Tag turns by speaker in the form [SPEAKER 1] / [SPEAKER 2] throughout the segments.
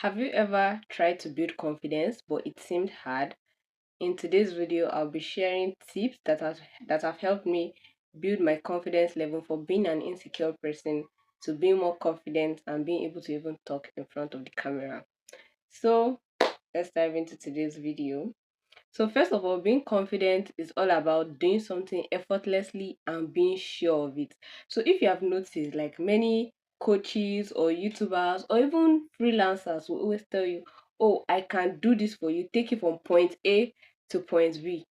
[SPEAKER 1] Have you ever tried to build confidence but it seemed hard? In today's video, I'll be sharing tips that have helped me build my confidence level for being an insecure person to being more confident and being able to even talk in front of the camera. So, let's dive into today's video. So, first of all, being confident is all about doing something effortlessly and being sure of it. So, if you have noticed, like many coaches or YouTubers or even freelancers will always tell you, oh, I can do this for you, take it from point A to point B.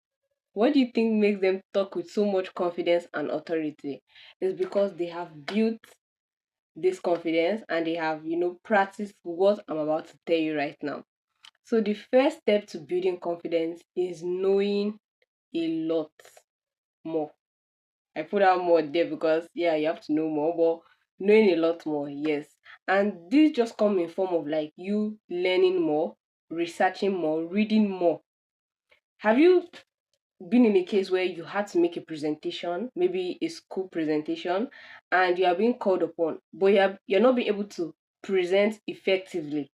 [SPEAKER 1] What do you think makes them talk with so much confidence and authority? It's because they have built this confidence and they have, practiced what I'm about to tell you right now. So the first step to building confidence is knowing a lot more. I put out more there because yeah, you have to know more, but knowing a lot more, yes. And this just come in form of like you learning more, researching more, reading more. Have you been in a case where you had to make a presentation, maybe a school presentation, and you are being called upon, but you're not being able to present effectively?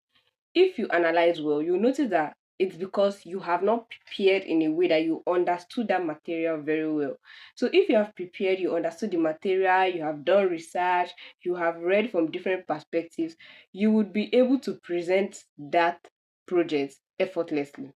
[SPEAKER 1] If you analyze well, you'll notice that it's because you have not prepared in a way that you understood that material very well. So if you have prepared, you understood the material, you have done research, you have read from different perspectives, you would be able to present that project effortlessly.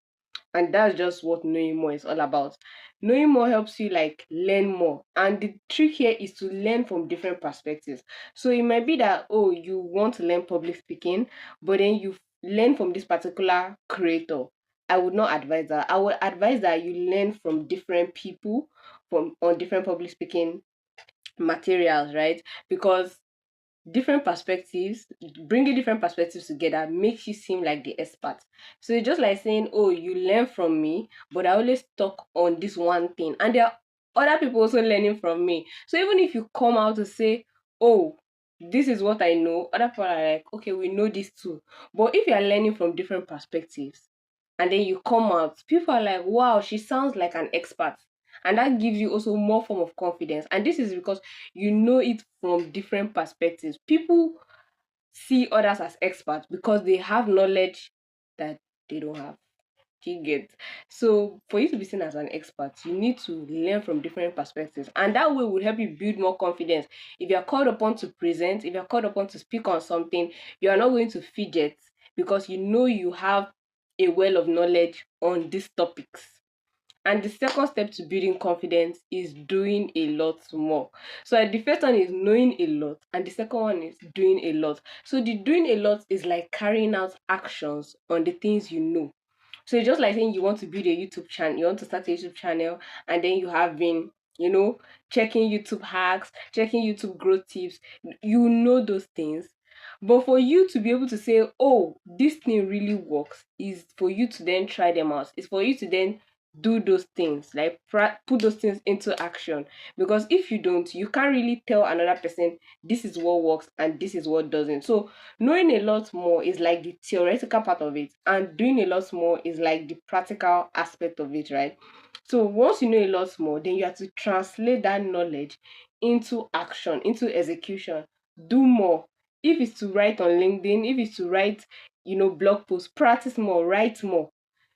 [SPEAKER 1] And that's just what knowing more is all about. Knowing more helps you like learn more, and the trick here is to learn from different perspectives. So it might be that, oh, you want to learn public speaking, but then you learn from this particular creator. I would not advise that. I would advise that you learn from different people from on different public speaking materials, right? Because different perspectives, bringing different perspectives together makes you seem like the expert. So it's just like saying, oh, you learn from me, but I always talk on this one thing, and there are other people also learning from me. So even if you come out to say, oh, this is what I know, other people are like, okay, we know this too. But if you are learning from different perspectives and then you come out, people are like, wow, she sounds like an expert. And that gives you also more form of confidence. And this is because you know it from different perspectives. People see others as experts because they have knowledge that they don't have. You get. So for you to be seen as an expert, you need to learn from different perspectives, and that way will help you build more confidence. If you are called upon to present, if you are called upon to speak on something, you are not going to fidget because you know you have a well of knowledge on these topics. And the second step to building confidence is doing a lot more. So the first one is knowing a lot, and the second one is doing a lot. So the doing a lot is like carrying out actions on the things you know. So it's just like saying you want to build a YouTube channel, you want to start a YouTube channel, and then you have been, checking YouTube hacks, checking YouTube growth tips. You know those things. But for you to be able to say, oh, this thing really works, is for you to then try them out. It's for you to then do those things, like put those things into action. Because if you don't, you can't really tell another person this is what works and this is what doesn't. So knowing a lot more is like the theoretical part of it, and doing a lot more is like the practical aspect of it, right? So once you know a lot more, then you have to translate that knowledge into action, into execution. Do more. If it's to write on LinkedIn, if it's to write, blog posts, practice more, write more.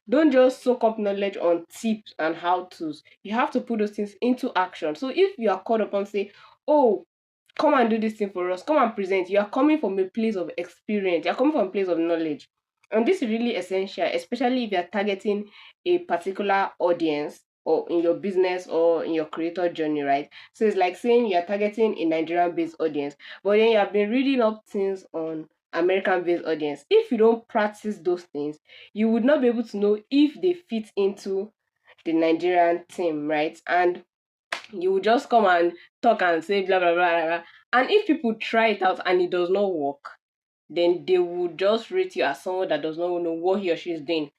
[SPEAKER 1] Don't just soak up knowledge on tips and how to's. You have to put those things into action. So if you are called upon, say, oh, come and do this thing for us, come and present, you are coming from a place of experience, you're coming from a place of knowledge. And this is really essential, especially if you're targeting a particular audience or in your business or in your creator journey, right? So it's like saying you're targeting a Nigerian based audience, but then you have been reading up things on American based audience. If you don't practice those things, you would not be able to know if they fit into the Nigerian team, right? And you will just come and talk and say blah blah blah, blah. And if people try it out and it does not work, then they will just rate you as someone that does not know what he or she is doing.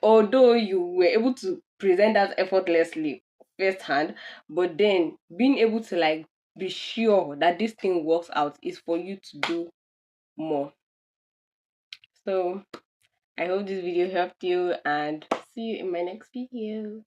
[SPEAKER 1] Although you were able to present that effortlessly firsthand, but then being able to like be sure that this thing works out is for you to do more. So I hope this video helped you, and see you in my next video.